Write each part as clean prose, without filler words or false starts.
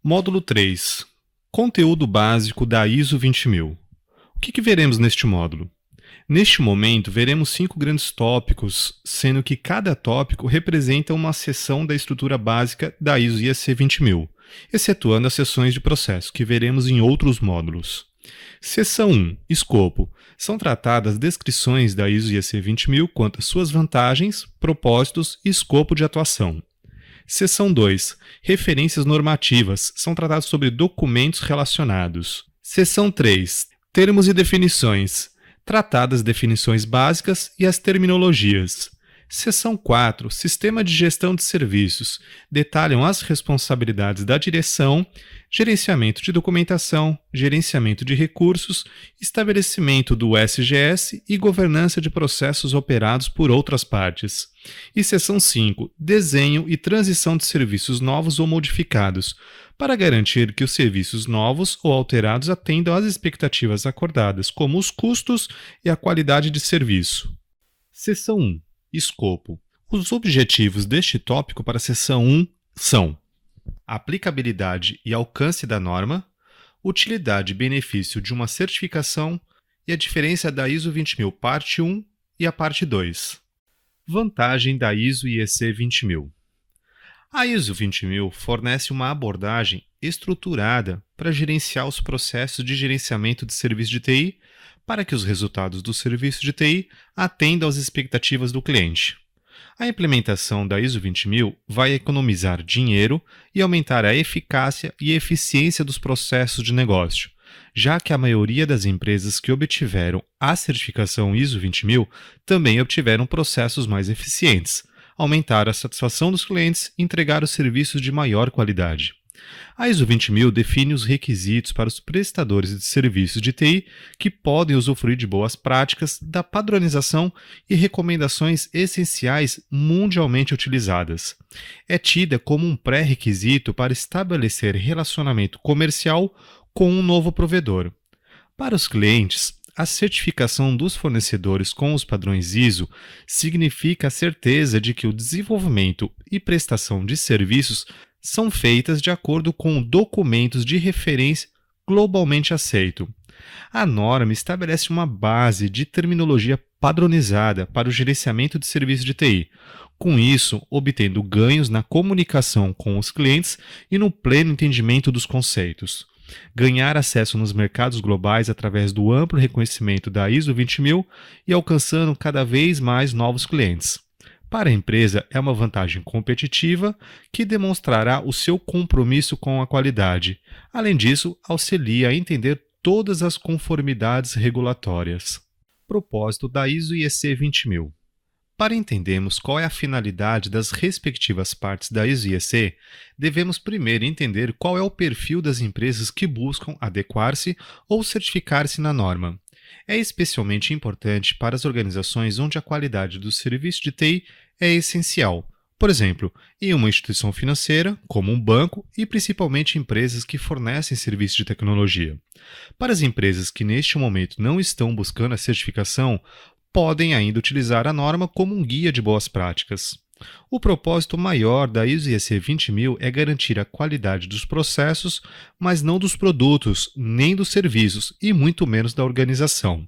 Módulo 3. Conteúdo básico da ISO 20000. O que veremos neste módulo? Neste momento, veremos 5 grandes tópicos, sendo que cada tópico representa uma seção da estrutura básica da ISO IEC 20000, excetuando as seções de processo, que veremos em outros módulos. Seção 1. Escopo. São tratadas descrições da ISO IEC 20000 quanto às suas vantagens, propósitos e escopo de atuação. Seção 2. Referências normativas. São tratados sobre documentos relacionados. Seção 3. Termos e definições. Tratadas definições básicas e as terminologias. Seção 4. Sistema de gestão de serviços. Detalham as responsabilidades da direção, gerenciamento de documentação, gerenciamento de recursos, estabelecimento do SGS e governança de processos operados por outras partes. E seção 5. Desenho e transição de serviços novos ou modificados, para garantir que os serviços novos ou alterados atendam às expectativas acordadas, como os custos e a qualidade de serviço. Seção 1. Escopo. Os objetivos deste tópico para a seção 1 são: aplicabilidade e alcance da norma, utilidade e benefício de uma certificação e a diferença da ISO 20000 parte 1 e a parte 2. Vantagem da ISO IEC 20000. A ISO 20000 fornece uma abordagem estruturada para gerenciar os processos de gerenciamento de serviço de TI para que os resultados do serviço de TI atendam às expectativas do cliente. A implementação da ISO 20000 vai economizar dinheiro e aumentar a eficácia e eficiência dos processos de negócio, já que a maioria das empresas que obtiveram a certificação ISO 20000 também obtiveram processos mais eficientes, aumentar a satisfação dos clientes e entregar os serviços de maior qualidade. A ISO 20000 define os requisitos para os prestadores de serviços de TI que podem usufruir de boas práticas da padronização e recomendações essenciais mundialmente utilizadas. É tida como um pré-requisito para estabelecer relacionamento comercial com um novo provedor. Para os clientes, a certificação dos fornecedores com os padrões ISO significa a certeza de que o desenvolvimento e prestação de serviços são feitas de acordo com documentos de referência globalmente aceito. A norma estabelece uma base de terminologia padronizada para o gerenciamento de serviços de TI, com isso obtendo ganhos na comunicação com os clientes e no pleno entendimento dos conceitos. Ganhar acesso nos mercados globais através do amplo reconhecimento da ISO 20000 e alcançando cada vez mais novos clientes. Para a empresa, é uma vantagem competitiva que demonstrará o seu compromisso com a qualidade. Além disso, auxilia a entender todas as conformidades regulatórias. Propósito da ISO IEC 20000. Para entendermos qual é a finalidade das respectivas partes da ISO IEC, devemos primeiro entender qual é o perfil das empresas que buscam adequar-se ou certificar-se na norma. É especialmente importante para as organizações onde a qualidade do serviço de TI é essencial. Por exemplo, em uma instituição financeira, como um banco, e principalmente empresas que fornecem serviços de tecnologia. Para as empresas que neste momento não estão buscando a certificação, podem ainda utilizar a norma como um guia de boas práticas. O propósito maior da ISO IEC 20000 é garantir a qualidade dos processos, mas não dos produtos, nem dos serviços e muito menos da organização.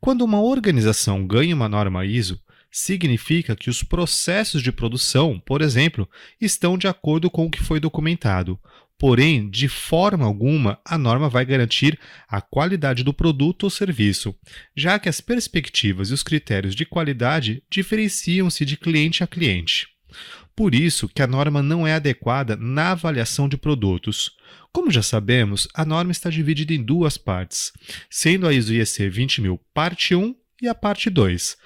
Quando uma organização ganha uma norma ISO, significa que os processos de produção, por exemplo, estão de acordo com o que foi documentado. Porém, de forma alguma, a norma vai garantir a qualidade do produto ou serviço, já que as perspectivas e os critérios de qualidade diferenciam-se de cliente a cliente. Por isso que a norma não é adequada na avaliação de produtos. Como já sabemos, a norma está dividida em duas partes, sendo a ISO IEC 20000 parte 1 e a parte 2.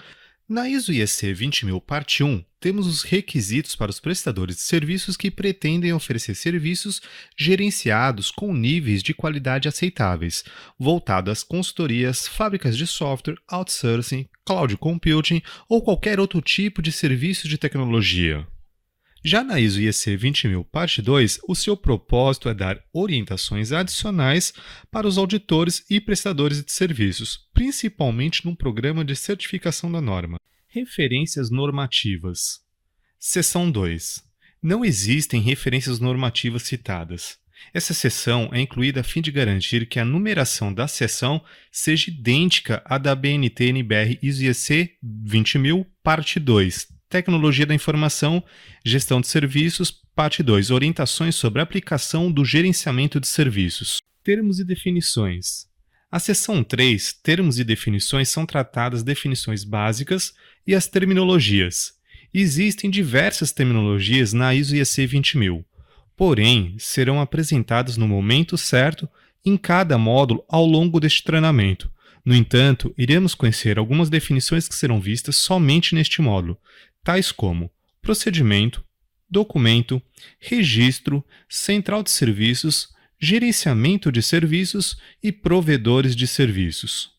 Na ISO IEC 20000 parte 1, temos os requisitos para os prestadores de serviços que pretendem oferecer serviços gerenciados com níveis de qualidade aceitáveis, voltado às consultorias, fábricas de software, outsourcing, cloud computing ou qualquer outro tipo de serviço de tecnologia. Já na ISO IEC 20000 parte 2, o seu propósito é dar orientações adicionais para os auditores e prestadores de serviços, principalmente num programa de certificação da norma. Referências normativas. Seção 2. Não existem referências normativas citadas. Essa seção é incluída a fim de garantir que a numeração da seção seja idêntica à da BNT-NBR ISO IEC 20000, parte 2, Tecnologia da Informação, Gestão de Serviços, parte 2, Orientações sobre a aplicação do gerenciamento de serviços. Termos e definições. A seção 3, Termos e definições, são tratadas definições básicas e as terminologias. Existem diversas terminologias na ISO IEC 20000. Porém, serão apresentadas no momento certo em cada módulo ao longo deste treinamento. No entanto, iremos conhecer algumas definições que serão vistas somente neste módulo, tais como procedimento, documento, registro, central de serviços, gerenciamento de serviços e provedores de serviços.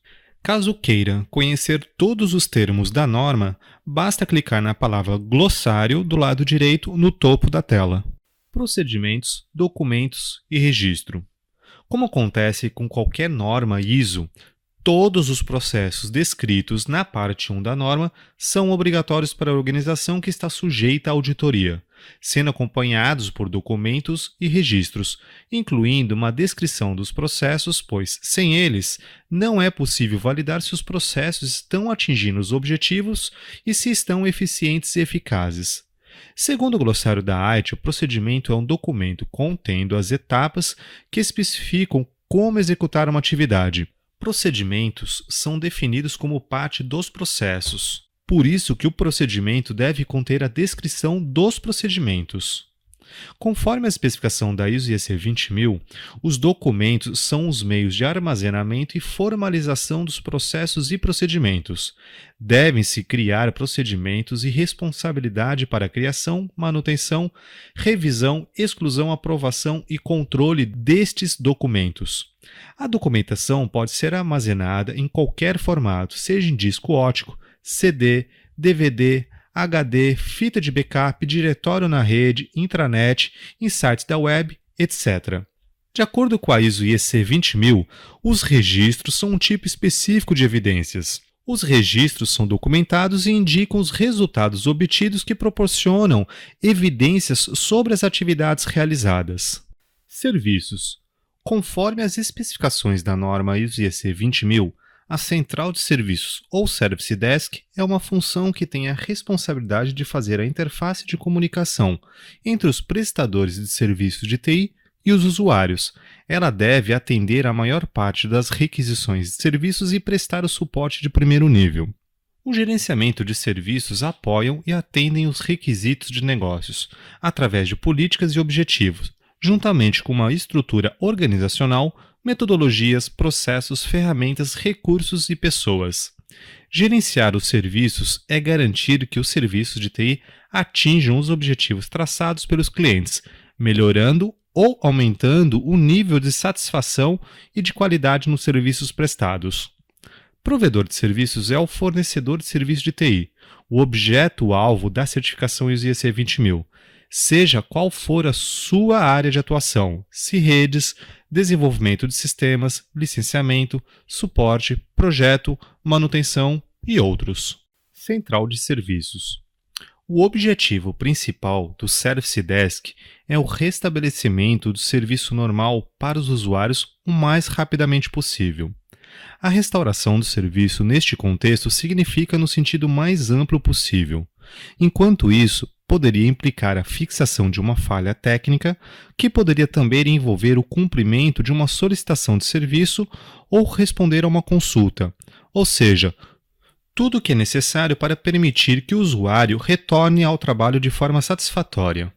Caso queira conhecer todos os termos da norma, basta clicar na palavra glossário do lado direito no topo da tela. Procedimentos, documentos e registro. Como acontece com qualquer norma ISO, todos os processos descritos na parte 1 da norma são obrigatórios para a organização que está sujeita à auditoria, sendo acompanhados por documentos e registros, incluindo uma descrição dos processos, pois, sem eles, não é possível validar se os processos estão atingindo os objetivos e se estão eficientes e eficazes. Segundo o glossário da AIT, o procedimento é um documento contendo as etapas que especificam como executar uma atividade. Procedimentos são definidos como parte dos processos. Por isso que o procedimento deve conter a descrição dos procedimentos. Conforme a especificação da ISO IEC 20000, os documentos são os meios de armazenamento e formalização dos processos e procedimentos. Devem-se criar procedimentos e responsabilidade para a criação, manutenção, revisão, exclusão, aprovação e controle destes documentos. A documentação pode ser armazenada em qualquer formato, seja em disco óptico, CD, DVD, HD, fita de backup, diretório na rede, intranet, em sites da web, etc. De acordo com a ISO IEC 20000, os registros são um tipo específico de evidências. Os registros são documentados e indicam os resultados obtidos que proporcionam evidências sobre as atividades realizadas. Serviços. Conforme as especificações da norma ISO IEC 20000, a central de serviços ou Service Desk é uma função que tem a responsabilidade de fazer a interface de comunicação entre os prestadores de serviços de TI e os usuários. Ela deve atender a maior parte das requisições de serviços e prestar o suporte de primeiro nível. O gerenciamento de serviços apoiam e atendem os requisitos de negócios, através de políticas e objetivos, juntamente com uma estrutura organizacional, metodologias, processos, ferramentas, recursos e pessoas. Gerenciar os serviços é garantir que os serviços de TI atinjam os objetivos traçados pelos clientes, melhorando ou aumentando o nível de satisfação e de qualidade nos serviços prestados. Provedor de serviços é o fornecedor de serviços de TI, o objeto-alvo da certificação ISO IEC 20000, seja qual for a sua área de atuação, se redes, desenvolvimento de sistemas, licenciamento, suporte, projeto, manutenção e outros. Central de serviços. O objetivo principal do Service Desk é o restabelecimento do serviço normal para os usuários o mais rapidamente possível. A restauração do serviço neste contexto significa no sentido mais amplo possível. Enquanto isso, poderia implicar a fixação de uma falha técnica, que poderia também envolver o cumprimento de uma solicitação de serviço ou responder a uma consulta, ou seja, tudo o que é necessário para permitir que o usuário retorne ao trabalho de forma satisfatória.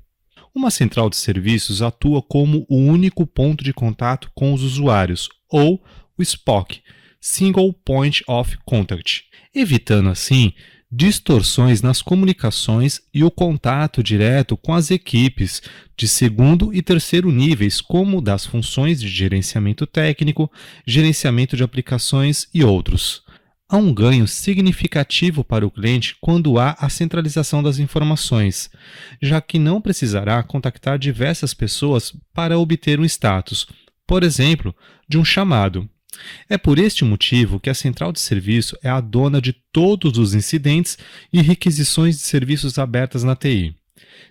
Uma central de serviços atua como o único ponto de contato com os usuários, ou o SPOC, Single Point of Contact, evitando assim distorções nas comunicações e o contato direto com as equipes de segundo e terceiro níveis, como das funções de gerenciamento técnico, gerenciamento de aplicações e outros. Há um ganho significativo para o cliente quando há a centralização das informações, já que não precisará contactar diversas pessoas para obter um status, por exemplo, de um chamado. É por este motivo que a central de serviço é a dona de todos os incidentes e requisições de serviços abertas na TI.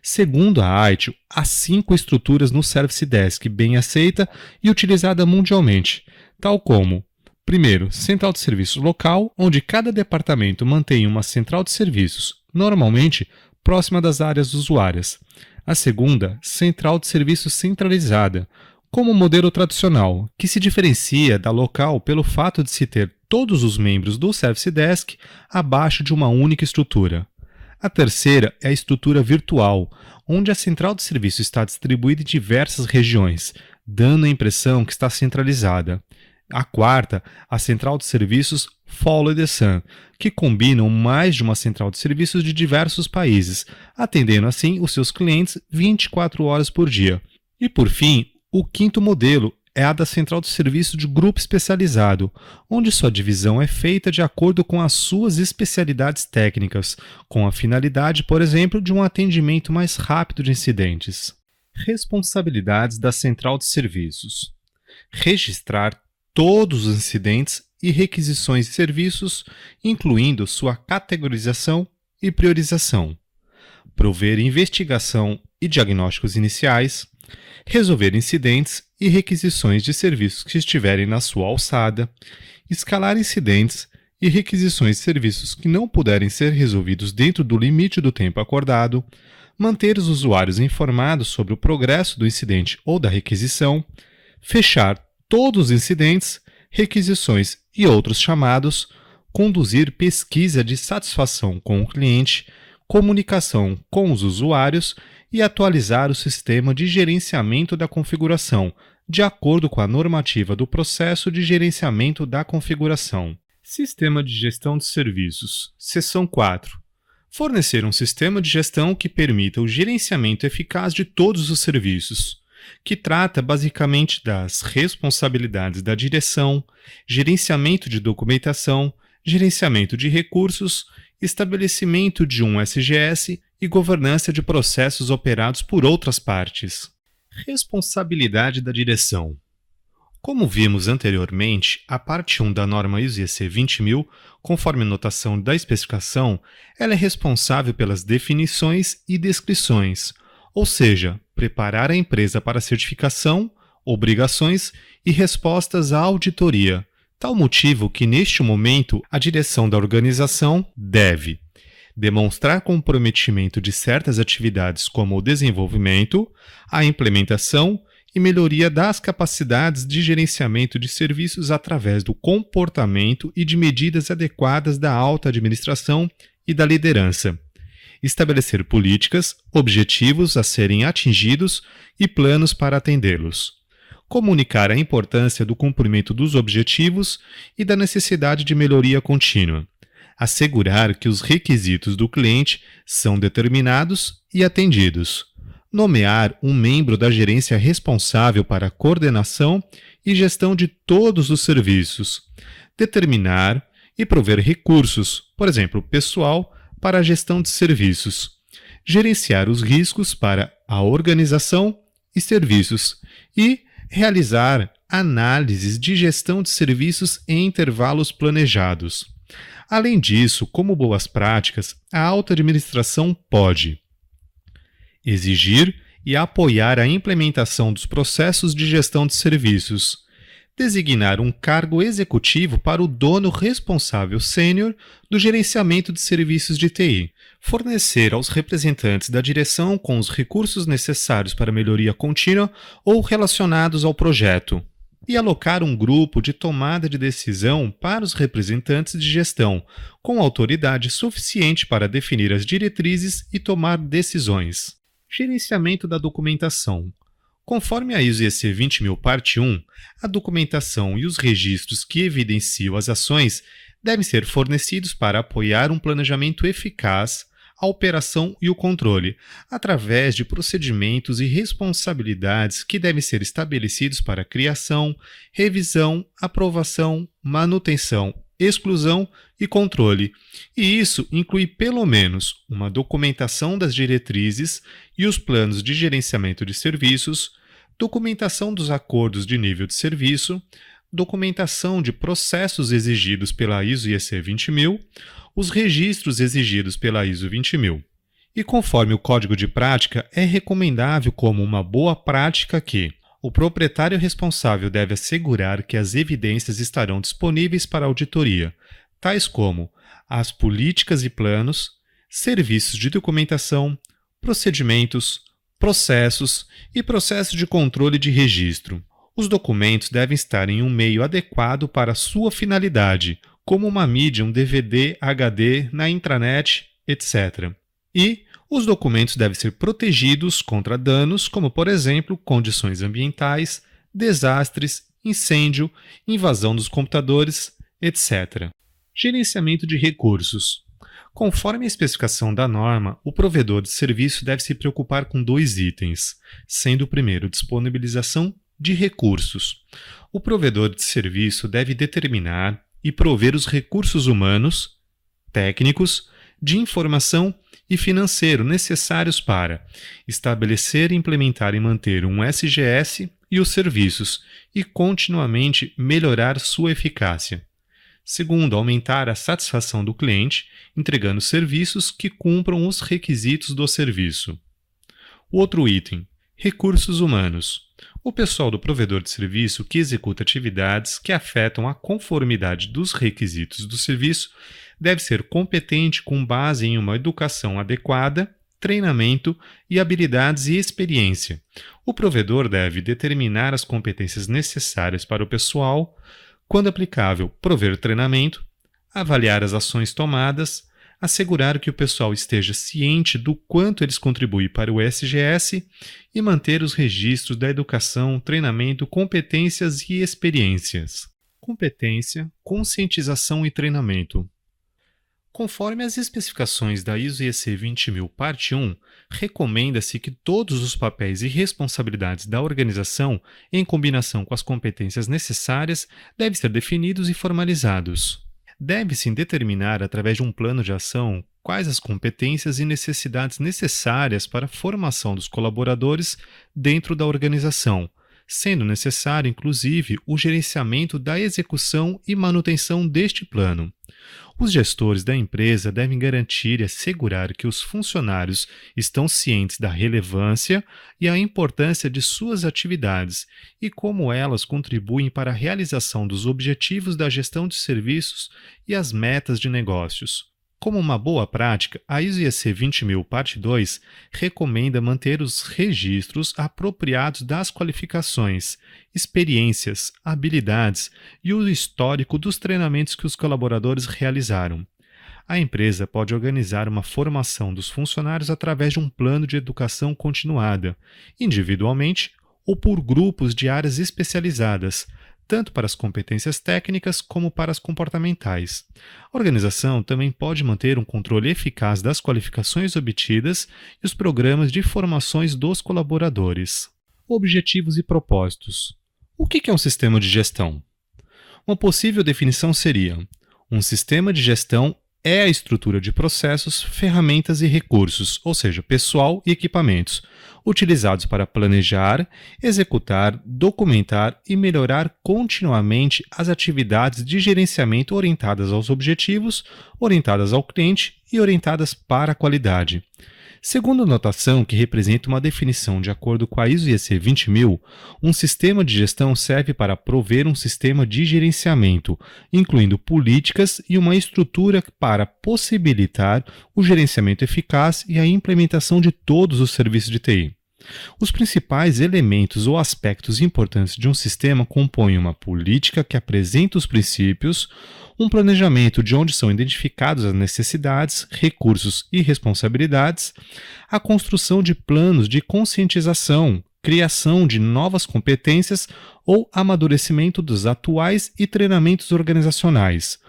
Segundo a ITIL, há 5 estruturas no Service Desk bem aceita e utilizada mundialmente, tal como: primeiro, central de serviços local, onde cada departamento mantém uma central de serviços, normalmente próxima das áreas usuárias. A segunda, central de serviços centralizada, como o modelo tradicional, que se diferencia da local pelo fato de se ter todos os membros do Service Desk abaixo de uma única estrutura. A terceira é a estrutura virtual, onde a central de serviço está distribuída em diversas regiões, dando a impressão que está centralizada. A quarta, a central de serviços Follow the Sun, que combinam mais de uma central de serviços de diversos países, atendendo assim os seus clientes 24 horas por dia. E por fim, o quinto modelo é a da central de serviço de grupo especializado, onde sua divisão é feita de acordo com as suas especialidades técnicas, com a finalidade, por exemplo, de um atendimento mais rápido de incidentes. Responsabilidades da central de serviços: registrar todos os incidentes e requisições de serviços, incluindo sua categorização e priorização, prover investigação e diagnósticos iniciais, resolver incidentes e requisições de serviços que estiverem na sua alçada, escalar incidentes e requisições de serviços que não puderem ser resolvidos dentro do limite do tempo acordado, manter os usuários informados sobre o progresso do incidente ou da requisição, fechar todos os incidentes, requisições e outros chamados, conduzir pesquisa de satisfação com o cliente, comunicação com os usuários e atualizar o sistema de gerenciamento da configuração, de acordo com a normativa do processo de gerenciamento da configuração. Sistema de gestão de serviços. Seção 4. Fornecer um sistema de gestão que permita o gerenciamento eficaz de todos os serviços, que trata basicamente das responsabilidades da direção, gerenciamento de documentação, gerenciamento de recursos, estabelecimento de um SGS e governança de processos operados por outras partes. Responsabilidade da direção. Como vimos anteriormente, a parte 1 da norma ISO IEC 20000, conforme a notação da especificação, ela é responsável pelas definições e descrições, ou seja, preparar a empresa para certificação, obrigações e respostas à auditoria. Tal motivo que, neste momento, a direção da organização deve demonstrar comprometimento de certas atividades como o desenvolvimento, a implementação e melhoria das capacidades de gerenciamento de serviços através do comportamento e de medidas adequadas da alta administração e da liderança. Estabelecer políticas, objetivos a serem atingidos e planos para atendê-los. Comunicar a importância do cumprimento dos objetivos e da necessidade de melhoria contínua. Assegurar que os requisitos do cliente são determinados e atendidos. Nomear um membro da gerência responsável para a coordenação e gestão de todos os serviços. Determinar e prover recursos, por exemplo, pessoal, para a gestão de serviços. Gerenciar os riscos para a organização e serviços. E realizar análises de gestão de serviços em intervalos planejados. Além disso, como boas práticas, a alta administração pode exigir e apoiar a implementação dos processos de gestão de serviços, designar um cargo executivo para o dono responsável sênior do gerenciamento de serviços de TI, fornecer aos representantes da direção com os recursos necessários para melhoria contínua ou relacionados ao projeto, e alocar um grupo de tomada de decisão para os representantes de gestão, com autoridade suficiente para definir as diretrizes e tomar decisões. Gerenciamento da documentação. Conforme a ISO IEC 20000 parte 1, a documentação e os registros que evidenciam as ações devem ser fornecidos para apoiar um planejamento eficaz, a operação e o controle, através de procedimentos e responsabilidades que devem ser estabelecidos para criação, revisão, aprovação, manutenção, exclusão e controle. E isso inclui pelo menos uma documentação das diretrizes e os planos de gerenciamento de serviços, documentação dos acordos de nível de serviço, documentação de processos exigidos pela ISO IEC 20000, os registros exigidos pela ISO 20000. E conforme o código de prática, é recomendável como uma boa prática que o proprietário responsável deve assegurar que as evidências estarão disponíveis para auditoria, tais como as políticas e planos, serviços de documentação, procedimentos, processos e processo de controle de registro. Os documentos devem estar em um meio adequado para sua finalidade, como uma mídia, um DVD, HD, na intranet, etc. E os documentos devem ser protegidos contra danos, como, por exemplo, condições ambientais, desastres, incêndio, invasão dos computadores, etc. Gerenciamento de recursos. Conforme a especificação da norma, o provedor de serviço deve se preocupar com 2 itens, sendo o primeiro disponibilização de recursos. O provedor de serviço deve determinar e prover os recursos humanos, técnicos, de informação e financeiro necessários para estabelecer, implementar e manter um SGS e os serviços e continuamente melhorar sua eficácia. Segundo, aumentar a satisfação do cliente, entregando serviços que cumpram os requisitos do serviço. O outro item, recursos humanos. O pessoal do provedor de serviço que executa atividades que afetam a conformidade dos requisitos do serviço deve ser competente com base em uma educação adequada, treinamento e habilidades e experiência. O provedor deve determinar as competências necessárias para o pessoal, quando aplicável, prover treinamento, avaliar as ações tomadas, assegurar que o pessoal esteja ciente do quanto eles contribuem para o SGS e manter os registros da educação, treinamento, competências e experiências. Competência, conscientização e treinamento. Conforme as especificações da ISO IEC 20000, parte 1, recomenda-se que todos os papéis e responsabilidades da organização, em combinação com as competências necessárias, devem ser definidos e formalizados. Deve-se determinar, através de um plano de ação, quais as competências e necessidades necessárias para a formação dos colaboradores dentro da organização, sendo necessário, inclusive, o gerenciamento da execução e manutenção deste plano. Os gestores da empresa devem garantir e assegurar que os funcionários estão cientes da relevância e a importância de suas atividades e como elas contribuem para a realização dos objetivos da gestão de serviços e as metas de negócios. Como uma boa prática, a ISO IEC 20000, parte 2, recomenda manter os registros apropriados das qualificações, experiências, habilidades e o histórico dos treinamentos que os colaboradores realizaram. A empresa pode organizar uma formação dos funcionários através de um plano de educação continuada, individualmente ou por grupos de áreas especializadas, tanto para as competências técnicas como para as comportamentais. A organização também pode manter um controle eficaz das qualificações obtidas e os programas de formações dos colaboradores. Objetivos e propósitos. O que é um sistema de gestão? Uma possível definição seria: um sistema de gestão é a estrutura de processos, ferramentas e recursos, ou seja, pessoal e equipamentos, utilizados para planejar, executar, documentar e melhorar continuamente as atividades de gerenciamento orientadas aos objetivos, orientadas ao cliente e orientadas para a qualidade. Segundo a notação, que representa uma definição de acordo com a ISO IEC 20000, um sistema de gestão serve para prover um sistema de gerenciamento, incluindo políticas e uma estrutura para possibilitar o gerenciamento eficaz e a implementação de todos os serviços de TI. Os principais elementos ou aspectos importantes de um sistema compõem uma política que apresenta os princípios, um planejamento de onde são identificadas as necessidades, recursos e responsabilidades, a construção de planos de conscientização, criação de novas competências ou amadurecimento dos atuais e treinamentos organizacionais,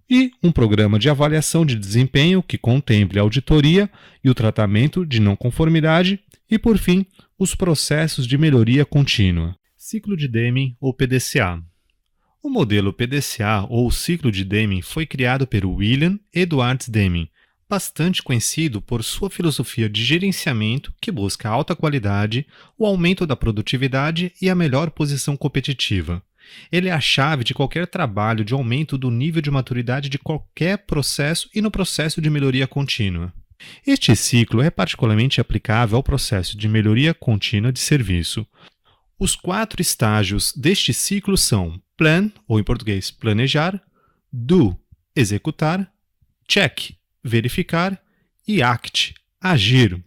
e um programa de avaliação de desempenho que contemple a auditoria e o tratamento de não conformidade e, por fim, os processos de melhoria contínua. Ciclo de Deming ou PDCA. O modelo PDCA ou ciclo de Deming foi criado por William Edwards Deming, bastante conhecido por sua filosofia de gerenciamento que busca alta qualidade, o aumento da produtividade e a melhor posição competitiva. Ele é a chave de qualquer trabalho de aumento do nível de maturidade de qualquer processo e no processo de melhoria contínua. Este ciclo é particularmente aplicável ao processo de melhoria contínua de serviço. Os 4 estágios deste ciclo são plan, ou em português, planejar, do, executar, check, verificar e act, agir.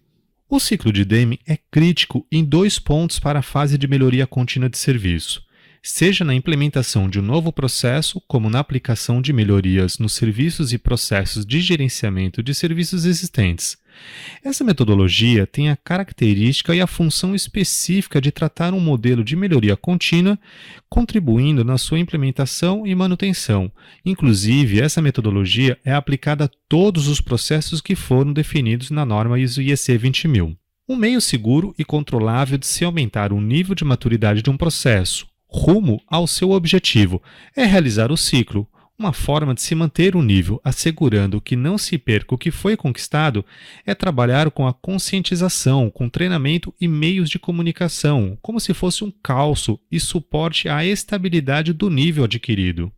O ciclo de Deming é crítico em 2 pontos para a fase de melhoria contínua de serviço, seja na implementação de um novo processo, como na aplicação de melhorias nos serviços e processos de gerenciamento de serviços existentes. Essa metodologia tem a característica e a função específica de tratar um modelo de melhoria contínua, contribuindo na sua implementação e manutenção. Inclusive, essa metodologia é aplicada a todos os processos que foram definidos na norma ISO IEC 20000. Um meio seguro e controlável de se aumentar o nível de maturidade de um processo, rumo ao seu objetivo, é realizar o ciclo. Uma forma de se manter o nível, assegurando que não se perca o que foi conquistado, é trabalhar com a conscientização, com treinamento e meios de comunicação, como se fosse um calço e suporte à estabilidade do nível adquirido.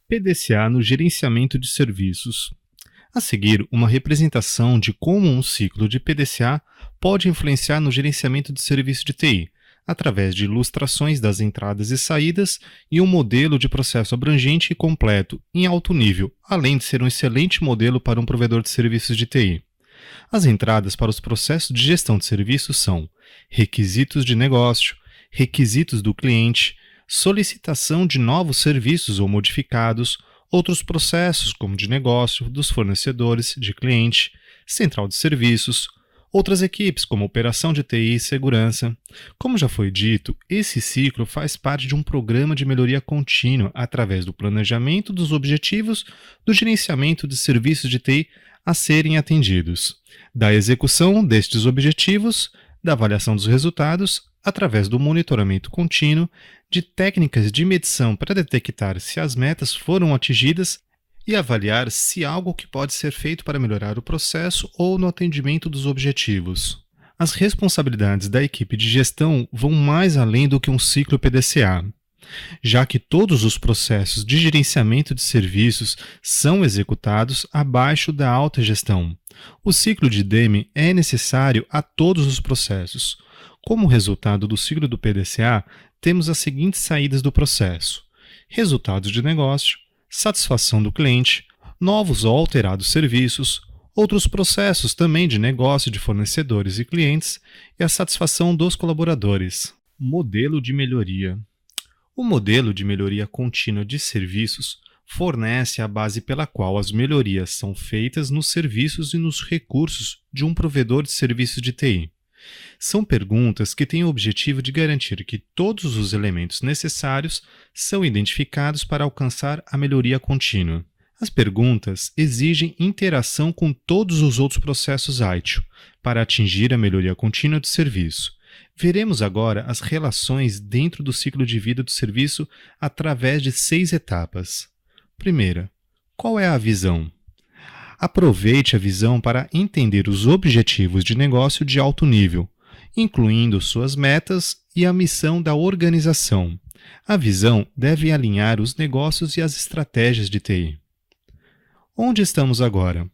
PDCA no gerenciamento de serviços. A seguir, uma representação de como um ciclo de PDCA pode influenciar no gerenciamento de serviço de TI, através de ilustrações das entradas e saídas e um modelo de processo abrangente e completo, em alto nível, além de ser um excelente modelo para um provedor de serviços de TI. As entradas para os processos de gestão de serviços são requisitos de negócio, requisitos do cliente, solicitação de novos serviços ou modificados, outros processos como de negócio, dos fornecedores, de cliente, central de serviços, outras equipes, como operação de TI e segurança. Como já foi dito, esse ciclo faz parte de um programa de melhoria contínua através do planejamento dos objetivos do gerenciamento de serviços de TI a serem atendidos, da execução destes objetivos, da avaliação dos resultados, através do monitoramento contínuo, de técnicas de medição para detectar se as metas foram atingidas e avaliar se algo que pode ser feito para melhorar o processo ou no atendimento dos objetivos. As responsabilidades da equipe de gestão vão mais além do que um ciclo PDCA, já que todos os processos de gerenciamento de serviços são executados abaixo da alta gestão. O ciclo de Deming é necessário a todos os processos. Como resultado do ciclo do PDCA, temos as seguintes saídas do processo: resultados de negócio, satisfação do cliente, novos ou alterados serviços, outros processos também de negócio de fornecedores e clientes e a satisfação dos colaboradores. Modelo de melhoria. O modelo de melhoria contínua de serviços fornece a base pela qual as melhorias são feitas nos serviços e nos recursos de um provedor de serviços de TI. São perguntas que têm o objetivo de garantir que todos os elementos necessários são identificados para alcançar a melhoria contínua. As perguntas exigem interação com todos os outros processos ITIL para atingir a melhoria contínua do serviço. Veremos agora as relações dentro do ciclo de vida do serviço através de 6 etapas. Primeira, qual é a visão? Aproveite a visão para entender os objetivos de negócio de alto nível, incluindo suas metas e a missão da organização. A visão deve alinhar os negócios e as estratégias de TI. Onde estamos agora?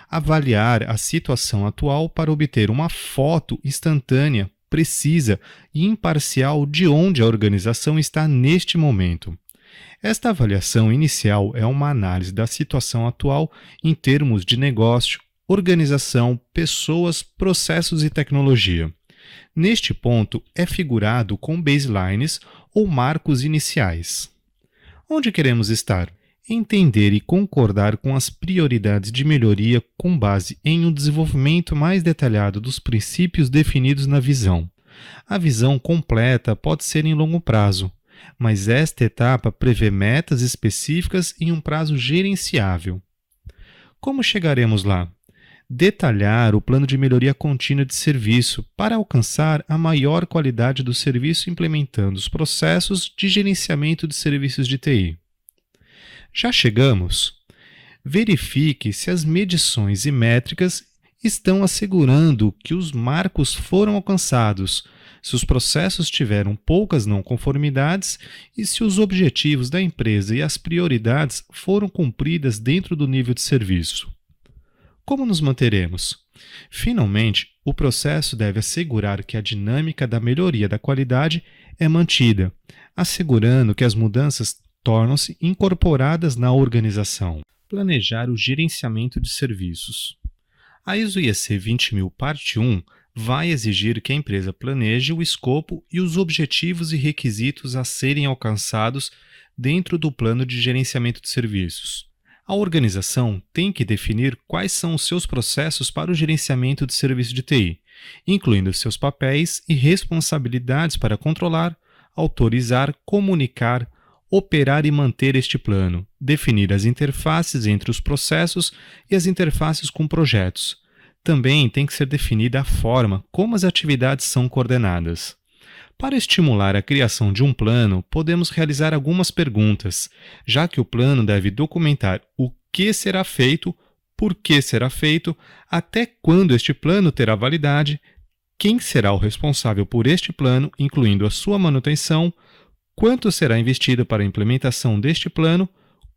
Avaliar a situação atual para obter uma foto instantânea, precisa e imparcial de onde a organização está neste momento. Esta avaliação inicial é uma análise da situação atual em termos de negócio, organização, pessoas, processos e tecnologia. Neste ponto, é figurado com baselines ou marcos iniciais. Onde queremos estar? Entender e concordar com as prioridades de melhoria com base em um desenvolvimento mais detalhado dos princípios definidos na visão. A visão completa pode ser em longo prazo, mas esta etapa prevê metas específicas em um prazo gerenciável. Como chegaremos lá? Detalhar o plano de melhoria contínua de serviço para alcançar a maior qualidade do serviço implementando os processos de gerenciamento de serviços de TI. Já chegamos? Verifique se as medições e métricas estão assegurando que os marcos foram alcançados, se os processos tiveram poucas não conformidades e se os objetivos da empresa e as prioridades foram cumpridas dentro do nível de serviço. Como nos manteremos? Finalmente, o processo deve assegurar que a dinâmica da melhoria da qualidade é mantida, assegurando que as mudanças tornam-se incorporadas na organização. Planejar o gerenciamento de serviços. A ISO IEC 20000, parte 1, vai exigir que a empresa planeje o escopo e os objetivos e requisitos a serem alcançados dentro do plano de gerenciamento de serviços. A organização tem que definir quais são os seus processos para o gerenciamento de serviço de TI, incluindo seus papéis e responsabilidades para controlar, autorizar, comunicar, operar e manter este plano, definir as interfaces entre os processos e as interfaces com projetos. Também tem que ser definida a forma como as atividades são coordenadas. Para estimular a criação de um plano, podemos realizar algumas perguntas, já que o plano deve documentar o que será feito, por que será feito, até quando este plano terá validade, quem será o responsável por este plano, incluindo a sua manutenção, quanto será investido para a implementação deste plano,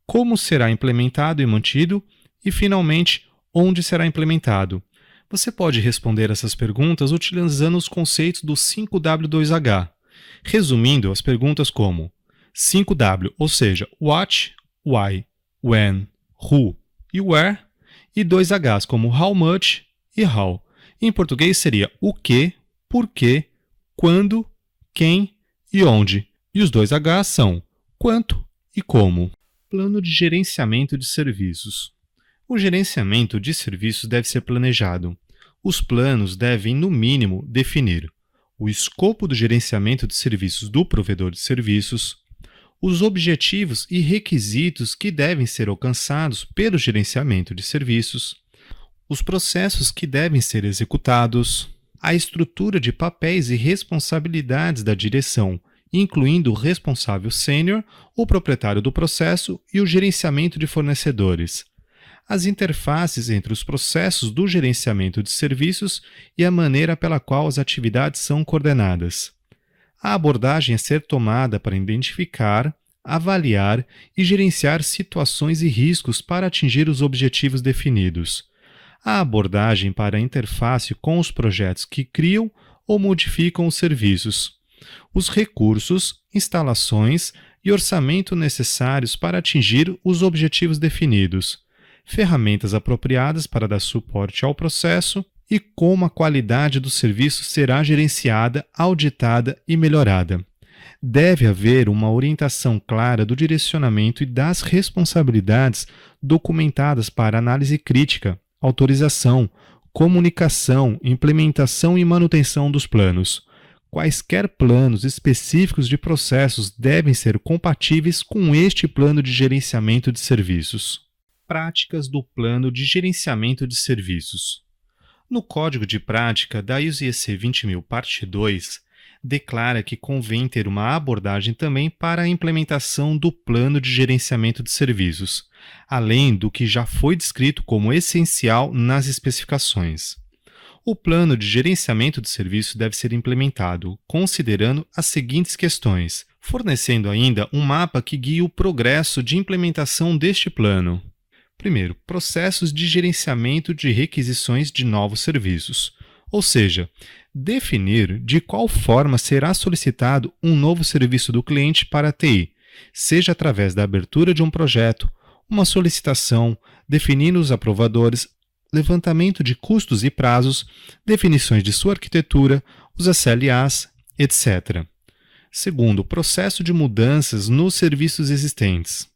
como será implementado e mantido e, finalmente, onde será implementado. Você pode responder essas perguntas utilizando os conceitos do 5W2H, resumindo as perguntas como 5W, ou seja, What, Why, When, Who e Where, e 2Hs como How Much e How. Em português seria o que, por quê, quando, quem e onde. E os 2Hs são quanto e como. Plano de gerenciamento de serviços. O gerenciamento de serviços deve ser planejado. Os planos devem, no mínimo, definir o escopo do gerenciamento de serviços do provedor de serviços, os objetivos e requisitos que devem ser alcançados pelo gerenciamento de serviços, os processos que devem ser executados, a estrutura de papéis e responsabilidades da direção, incluindo o responsável sênior, o proprietário do processo e o gerenciamento de fornecedores, as interfaces entre os processos do gerenciamento de serviços e a maneira pela qual as atividades são coordenadas. A abordagem a ser tomada para identificar, avaliar e gerenciar situações e riscos para atingir os objetivos definidos. A abordagem para a interface com os projetos que criam ou modificam os serviços. Os recursos, instalações e orçamento necessários para atingir os objetivos definidos. Ferramentas apropriadas para dar suporte ao processo e como a qualidade do serviço será gerenciada, auditada e melhorada. Deve haver uma orientação clara do direcionamento e das responsabilidades documentadas para análise crítica, autorização, comunicação, implementação e manutenção dos planos. Quaisquer planos específicos de processos devem ser compatíveis com este plano de gerenciamento de serviços. Práticas do plano de gerenciamento de serviços. No Código de Prática da ISO IEC 20000, parte 2, declara que convém ter uma abordagem também para a implementação do plano de gerenciamento de serviços, além do que já foi descrito como essencial nas especificações. O plano de gerenciamento de serviços deve ser implementado, considerando as seguintes questões, fornecendo ainda um mapa que guie o progresso de implementação deste plano. Primeiro, processos de gerenciamento de requisições de novos serviços, ou seja, definir de qual forma será solicitado um novo serviço do cliente para a TI, seja através da abertura de um projeto, uma solicitação, definindo os aprovadores, levantamento de custos e prazos, definições de sua arquitetura, os SLAs, etc. Segundo, processo de mudanças nos serviços existentes.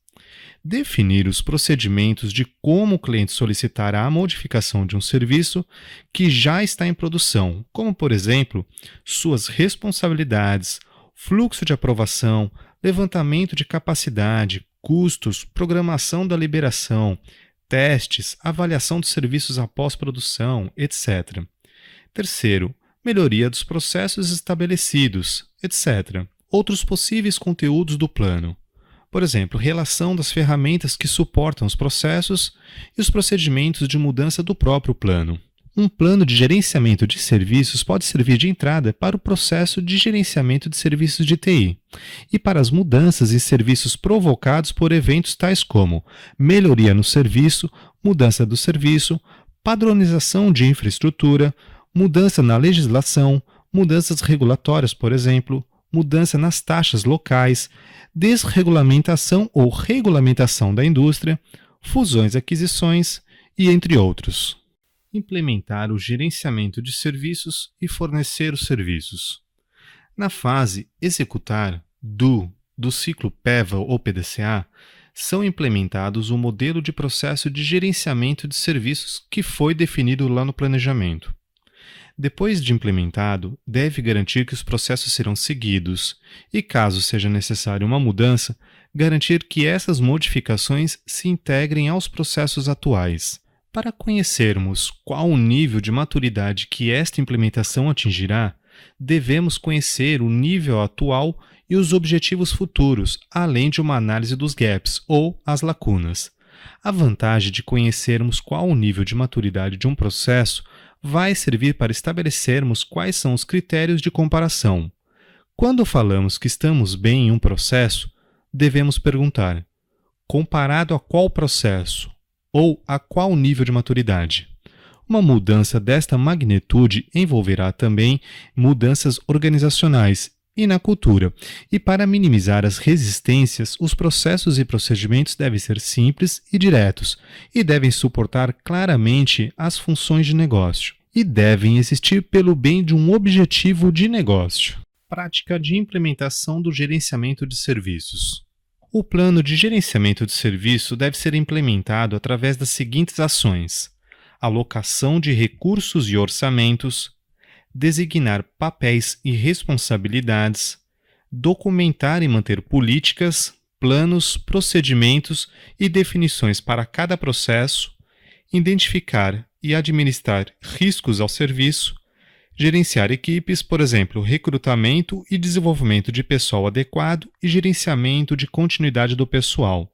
Definir os procedimentos de como o cliente solicitará a modificação de um serviço que já está em produção, como, por exemplo, suas responsabilidades, fluxo de aprovação, levantamento de capacidade, custos, programação da liberação, testes, avaliação dos serviços após produção, etc. Terceiro, melhoria dos processos estabelecidos, etc. Outros possíveis conteúdos do plano. Por exemplo, relação das ferramentas que suportam os processos e os procedimentos de mudança do próprio plano. Um plano de gerenciamento de serviços pode servir de entrada para o processo de gerenciamento de serviços de TI e para as mudanças em serviços provocados por eventos tais como melhoria no serviço, mudança do serviço, padronização de infraestrutura, mudança na legislação, mudanças regulatórias, por exemplo, mudança nas taxas locais, desregulamentação ou regulamentação da indústria, fusões e aquisições e entre outros. Implementar o gerenciamento de serviços e fornecer os serviços. Na fase executar, do ciclo PEVA ou PDCA, são implementados o modelo de processo de gerenciamento de serviços que foi definido lá no planejamento. Depois de implementado, deve garantir que os processos serão seguidos e, caso seja necessária uma mudança, garantir que essas modificações se integrem aos processos atuais. Para conhecermos qual o nível de maturidade que esta implementação atingirá, devemos conhecer o nível atual e os objetivos futuros, além de uma análise dos gaps ou as lacunas. A vantagem de conhecermos qual o nível de maturidade de um processo vai servir para estabelecermos quais são os critérios de comparação. Quando falamos que estamos bem em um processo, devemos perguntar: comparado a qual processo? Ou a qual nível de maturidade? Uma mudança desta magnitude envolverá também mudanças organizacionais e na cultura, e para minimizar as resistências, os processos e procedimentos devem ser simples e diretos, e devem suportar claramente as funções de negócio, e devem existir pelo bem de um objetivo de negócio. Prática de implementação do gerenciamento de serviços. O plano de gerenciamento de serviço deve ser implementado através das seguintes ações: alocação de recursos e orçamentos, designar papéis e responsabilidades, documentar e manter políticas, planos, procedimentos e definições para cada processo, identificar e administrar riscos ao serviço, gerenciar equipes, por exemplo, recrutamento e desenvolvimento de pessoal adequado e gerenciamento de continuidade do pessoal,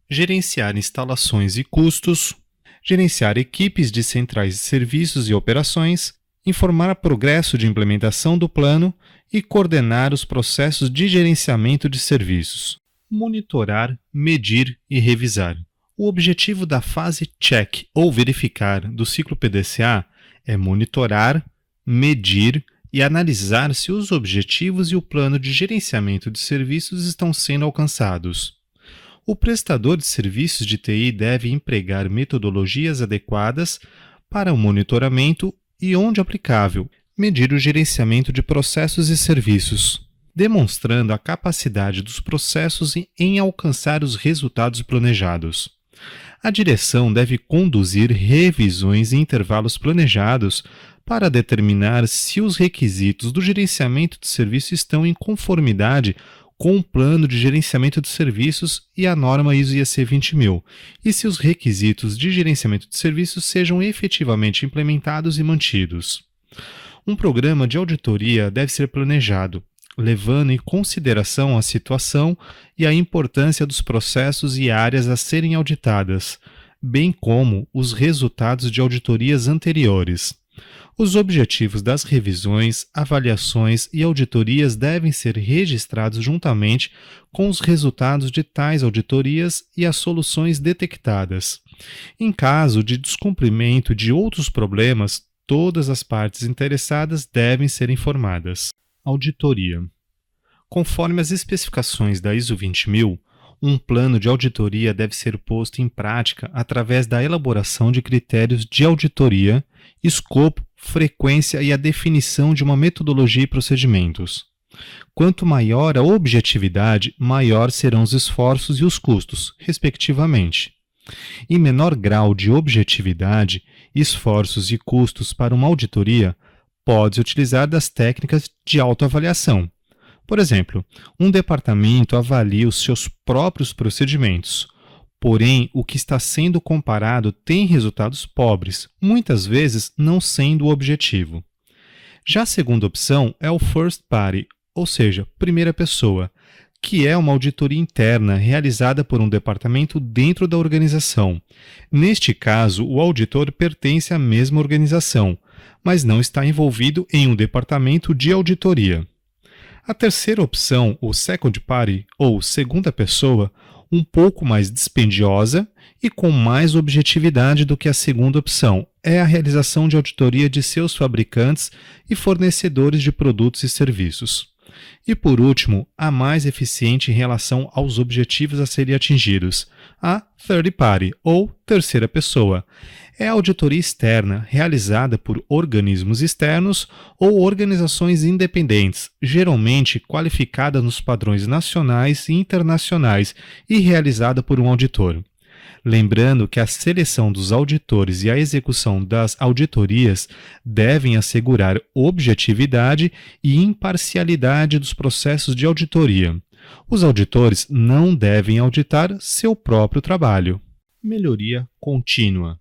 gerenciar instalações e custos, gerenciar equipes de centrais de serviços e operações, informar progresso de implementação do plano e coordenar os processos de gerenciamento de serviços. Monitorar, medir e revisar. O objetivo da fase check ou verificar do ciclo PDCA é monitorar, medir e analisar se os objetivos e o plano de gerenciamento de serviços estão sendo alcançados. O prestador de serviços de TI deve empregar metodologias adequadas para o monitoramento e, onde aplicável, medir o gerenciamento de processos e serviços, demonstrando a capacidade dos processos em alcançar os resultados planejados. A direção deve conduzir revisões em intervalos planejados para determinar se os requisitos do gerenciamento de serviço estão em conformidade com o plano de gerenciamento de serviços e a norma ISO IEC 20000, e se os requisitos de gerenciamento de serviços sejam efetivamente implementados e mantidos. Um programa de auditoria deve ser planejado, levando em consideração a situação e a importância dos processos e áreas a serem auditadas, bem como os resultados de auditorias anteriores. Os objetivos das revisões, avaliações e auditorias devem ser registrados juntamente com os resultados de tais auditorias e as soluções detectadas. Em caso de descumprimento de outros problemas, todas as partes interessadas devem ser informadas. Auditoria. Conforme as especificações da ISO 20000, um plano de auditoria deve ser posto em prática através da elaboração de critérios de auditoria, escopo, frequência e a definição de uma metodologia e procedimentos. Quanto maior a objetividade, maior serão os esforços e os custos, respectivamente. Em menor grau de objetividade, esforços e custos para uma auditoria, pode-se utilizar das técnicas de autoavaliação. Por exemplo, um departamento avalia os seus próprios procedimentos, porém o que está sendo comparado tem resultados pobres, muitas vezes não sendo o objetivo. Já a segunda opção é o first party, ou seja, primeira pessoa, que é uma auditoria interna realizada por um departamento dentro da organização. Neste caso, o auditor pertence à mesma organização, mas não está envolvido em um departamento de auditoria. A terceira opção, o second party, ou segunda pessoa, um pouco mais dispendiosa e com mais objetividade do que a segunda opção, é a realização de auditoria de seus fabricantes e fornecedores de produtos e serviços. E por último, a mais eficiente em relação aos objetivos a serem atingidos, a third party, ou terceira pessoa. É a auditoria externa, realizada por organismos externos ou organizações independentes, geralmente qualificada nos padrões nacionais e internacionais e realizada por um auditor. Lembrando que a seleção dos auditores e a execução das auditorias devem assegurar objetividade e imparcialidade dos processos de auditoria. Os auditores não devem auditar seu próprio trabalho. Melhoria contínua.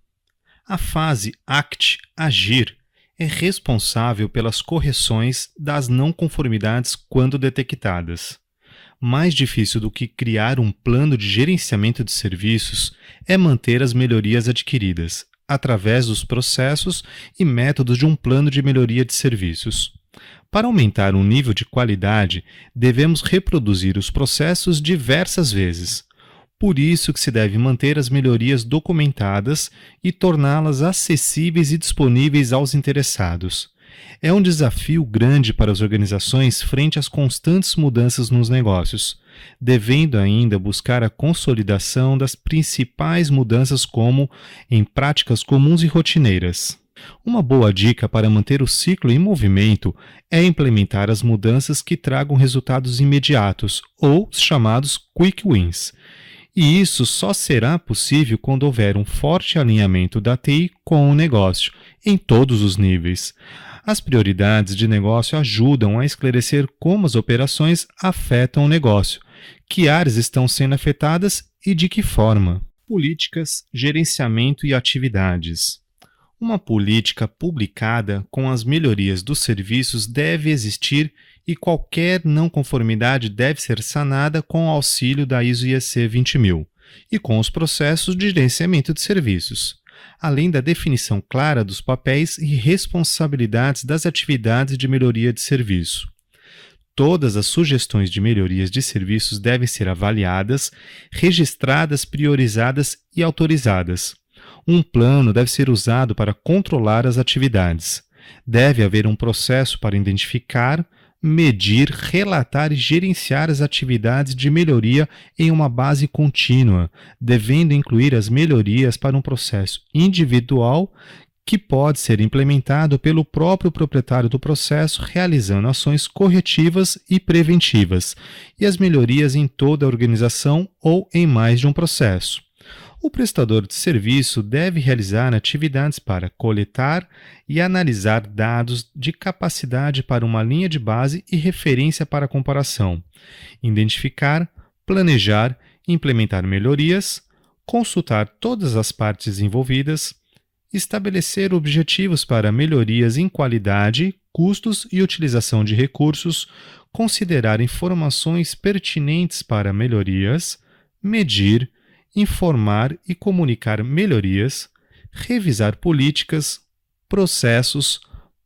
A fase ACT, agir, é responsável pelas correções das não conformidades quando detectadas. Mais difícil do que criar um plano de gerenciamento de serviços é manter as melhorias adquiridas, através dos processos e métodos de um plano de melhoria de serviços. Para aumentar o nível de qualidade, devemos reproduzir os processos diversas vezes. Por isso que se deve manter as melhorias documentadas e torná-las acessíveis e disponíveis aos interessados. É um desafio grande para as organizações frente às constantes mudanças nos negócios, devendo ainda buscar a consolidação das principais mudanças como em práticas comuns e rotineiras. Uma boa dica para manter o ciclo em movimento é implementar as mudanças que tragam resultados imediatos, ou os chamados Quick Wins. E isso só será possível quando houver um forte alinhamento da TI com o negócio, em todos os níveis. As prioridades de negócio ajudam a esclarecer como as operações afetam o negócio, que áreas estão sendo afetadas e de que forma. Políticas, gerenciamento e atividades. Uma política publicada com as melhorias dos serviços deve existir e qualquer não conformidade deve ser sanada com o auxílio da ISO IEC 20000 e com os processos de gerenciamento de serviços, além da definição clara dos papéis e responsabilidades das atividades de melhoria de serviço. Todas as sugestões de melhorias de serviços devem ser avaliadas, registradas, priorizadas e autorizadas. Um plano deve ser usado para controlar as atividades. Deve haver um processo para identificar, medir, relatar e gerenciar as atividades de melhoria em uma base contínua, devendo incluir as melhorias para um processo individual que pode ser implementado pelo próprio proprietário do processo, realizando ações corretivas e preventivas, e as melhorias em toda a organização ou em mais de um processo. O prestador de serviço deve realizar atividades para coletar e analisar dados de capacidade para uma linha de base e referência para comparação, identificar, planejar e implementar melhorias, consultar todas as partes envolvidas, estabelecer objetivos para melhorias em qualidade, custos e utilização de recursos, considerar informações pertinentes para melhorias, medir, informar e comunicar melhorias, revisar políticas, processos,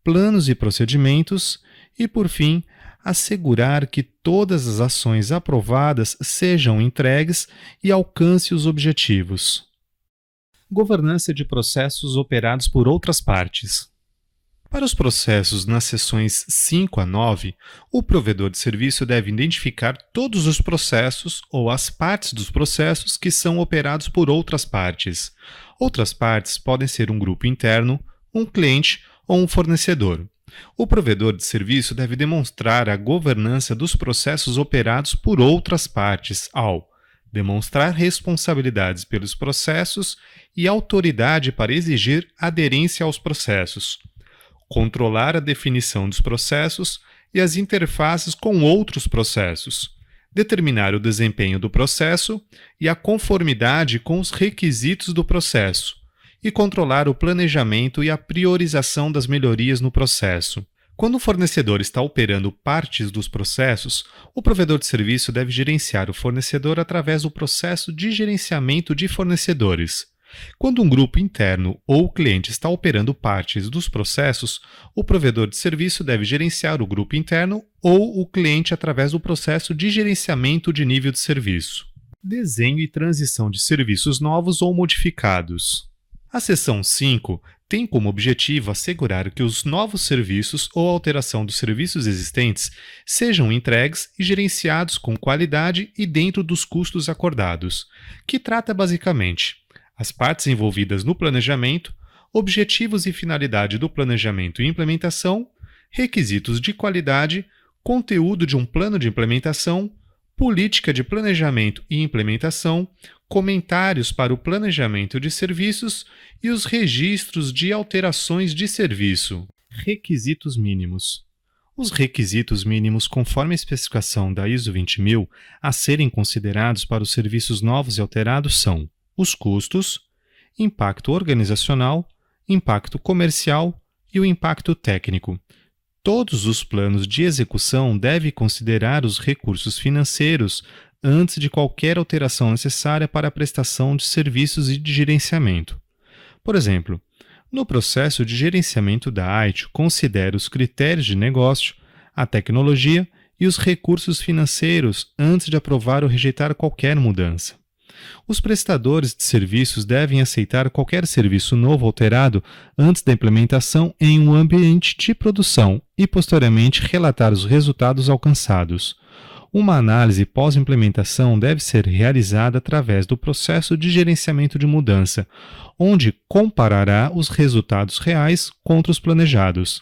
planos e procedimentos e, por fim, assegurar que todas as ações aprovadas sejam entregues e alcancem os objetivos. Governança de processos operados por outras partes. Para os processos nas seções 5 a 9, o provedor de serviço deve identificar todos os processos ou as partes dos processos que são operados por outras partes. Outras partes podem ser um grupo interno, um cliente ou um fornecedor. O provedor de serviço deve demonstrar a governança dos processos operados por outras partes ao demonstrar responsabilidades pelos processos e autoridade para exigir aderência aos processos, controlar a definição dos processos e as interfaces com outros processos, determinar o desempenho do processo e a conformidade com os requisitos do processo, e controlar o planejamento e a priorização das melhorias no processo. Quando o fornecedor está operando partes dos processos, o provedor de serviço deve gerenciar o fornecedor através do processo de gerenciamento de fornecedores. Quando um grupo interno ou o cliente está operando partes dos processos, o provedor de serviço deve gerenciar o grupo interno ou o cliente através do processo de gerenciamento de nível de serviço. Desenho e transição de serviços novos ou modificados. A seção 5 tem como objetivo assegurar que os novos serviços ou alteração dos serviços existentes sejam entregues e gerenciados com qualidade e dentro dos custos acordados, que trata basicamente as partes envolvidas no planejamento, objetivos e finalidade do planejamento e implementação, requisitos de qualidade, conteúdo de um plano de implementação, política de planejamento e implementação, comentários para o planejamento de serviços e os registros de alterações de serviço. Requisitos mínimos. Os requisitos mínimos, conforme a especificação da ISO 20000, a serem considerados para os serviços novos e alterados são os custos, impacto organizacional, impacto comercial e o impacto técnico. Todos os planos de execução devem considerar os recursos financeiros antes de qualquer alteração necessária para a prestação de serviços e de gerenciamento. Por exemplo, no processo de gerenciamento da IT, considere os critérios de negócio, a tecnologia e os recursos financeiros antes de aprovar ou rejeitar qualquer mudança. Os prestadores de serviços devem aceitar qualquer serviço novo alterado antes da implementação em um ambiente de produção e, posteriormente, relatar os resultados alcançados. Uma análise pós-implementação deve ser realizada através do processo de gerenciamento de mudança, onde comparará os resultados reais contra os planejados.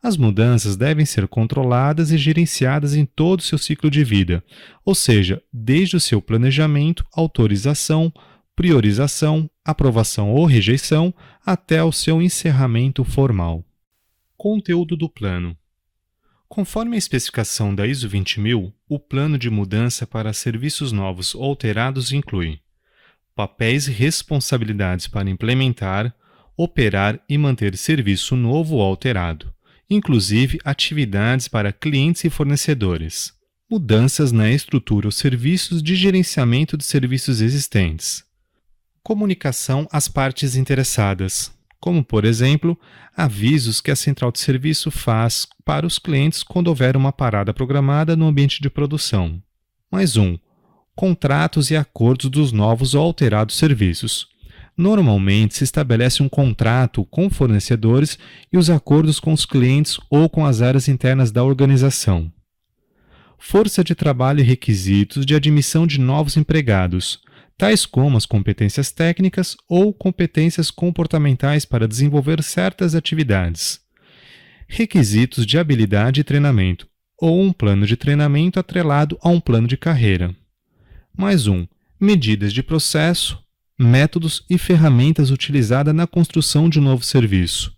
As mudanças devem ser controladas e gerenciadas em todo o seu ciclo de vida, ou seja, desde o seu planejamento, autorização, priorização, aprovação ou rejeição, até o seu encerramento formal. Conteúdo do plano. Conforme a especificação da ISO 20000, o plano de mudança para serviços novos ou alterados inclui papéis e responsabilidades para implementar, operar e manter serviço novo ou alterado, inclusive atividades para clientes e fornecedores, mudanças na estrutura ou serviços de gerenciamento de serviços existentes, comunicação às partes interessadas, como, por exemplo, avisos que a central de serviço faz para os clientes quando houver uma parada programada no ambiente de produção. Contratos e acordos dos novos ou alterados serviços. Normalmente se estabelece um contrato com fornecedores e os acordos com os clientes ou com as áreas internas da organização. Força de trabalho e requisitos de admissão de novos empregados, tais como as competências técnicas ou competências comportamentais para desenvolver certas atividades. Requisitos de habilidade e treinamento, ou um plano de treinamento atrelado a um plano de carreira. Medidas de processo, métodos e ferramentas utilizadas na construção de um novo serviço.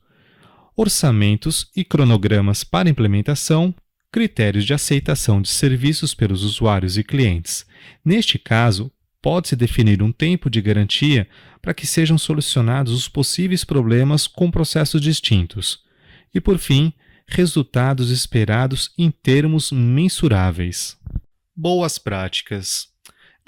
Orçamentos e cronogramas para implementação, critérios de aceitação de serviços pelos usuários e clientes. Neste caso, pode-se definir um tempo de garantia para que sejam solucionados os possíveis problemas com processos distintos. E, por fim, resultados esperados em termos mensuráveis. Boas práticas.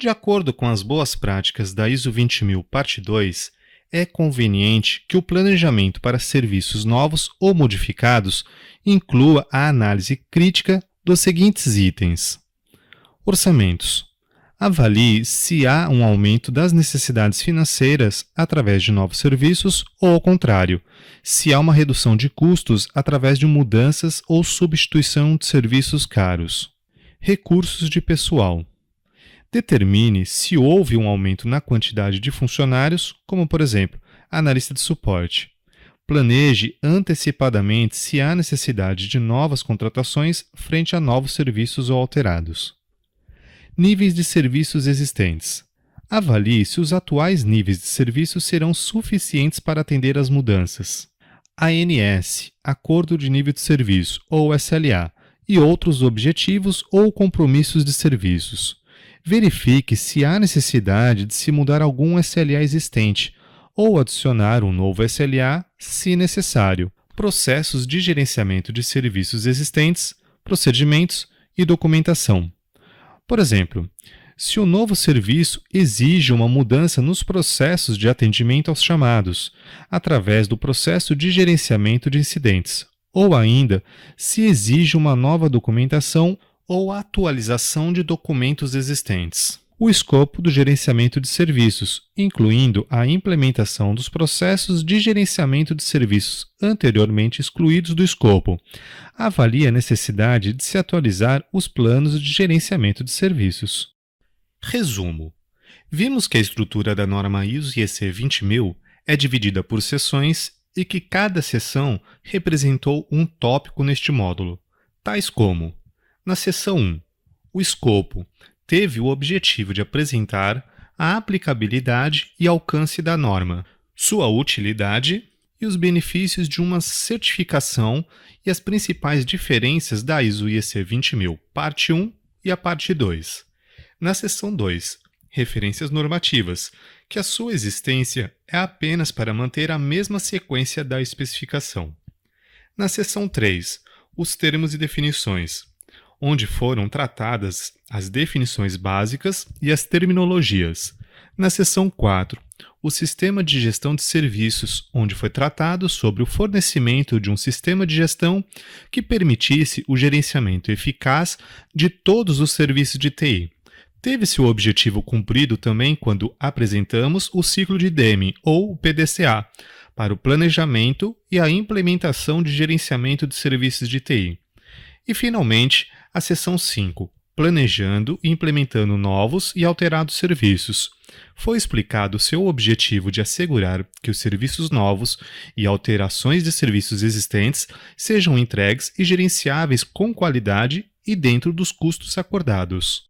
De acordo com as boas práticas da ISO 20000 Parte 2, é conveniente que o planejamento para serviços novos ou modificados inclua a análise crítica dos seguintes itens. Orçamentos. Avalie se há um aumento das necessidades financeiras através de novos serviços ou, ao contrário, se há uma redução de custos através de mudanças ou substituição de serviços caros. Recursos de pessoal. Determine se houve um aumento na quantidade de funcionários, como, por exemplo, analista de suporte. Planeje antecipadamente se há necessidade de novas contratações frente a novos serviços ou alterados. Níveis de serviços existentes. Avalie se os atuais níveis de serviço serão suficientes para atender às mudanças. ANS, Acordo de Nível de Serviço, ou SLA, e outros objetivos ou compromissos de serviços. Verifique se há necessidade de se mudar algum SLA existente ou adicionar um novo SLA, se necessário. Processos de gerenciamento de serviços existentes, procedimentos e documentação. Por exemplo, se o novo serviço exige uma mudança nos processos de atendimento aos chamados, através do processo de gerenciamento de incidentes, ou ainda, se exige uma nova documentação ou atualização de documentos existentes. O escopo do gerenciamento de serviços, incluindo a implementação dos processos de gerenciamento de serviços anteriormente excluídos do escopo. Avalie a necessidade de se atualizar os planos de gerenciamento de serviços. Resumo. Vimos que a estrutura da norma ISO IEC 20000 é dividida por seções e que cada seção representou um tópico neste módulo, tais como: na seção 1, o escopo teve o objetivo de apresentar a aplicabilidade e alcance da norma, sua utilidade e os benefícios de uma certificação e as principais diferenças da ISO IEC 20000, parte 1 e a parte 2. Na seção 2, referências normativas, que a sua existência é apenas para manter a mesma sequência da especificação. Na seção 3, os termos e definições, onde foram tratadas as definições básicas e as terminologias. Na seção 4, o sistema de gestão de serviços, onde foi tratado sobre o fornecimento de um sistema de gestão que permitisse o gerenciamento eficaz de todos os serviços de TI. Teve-se o objetivo cumprido também quando apresentamos o ciclo de Deming, ou PDCA, para o planejamento e a implementação de gerenciamento de serviços de TI. E, finalmente, a seção 5, planejando e implementando novos e alterados serviços. Foi explicado seu objetivo de assegurar que os serviços novos e alterações de serviços existentes sejam entregues e gerenciáveis com qualidade e dentro dos custos acordados.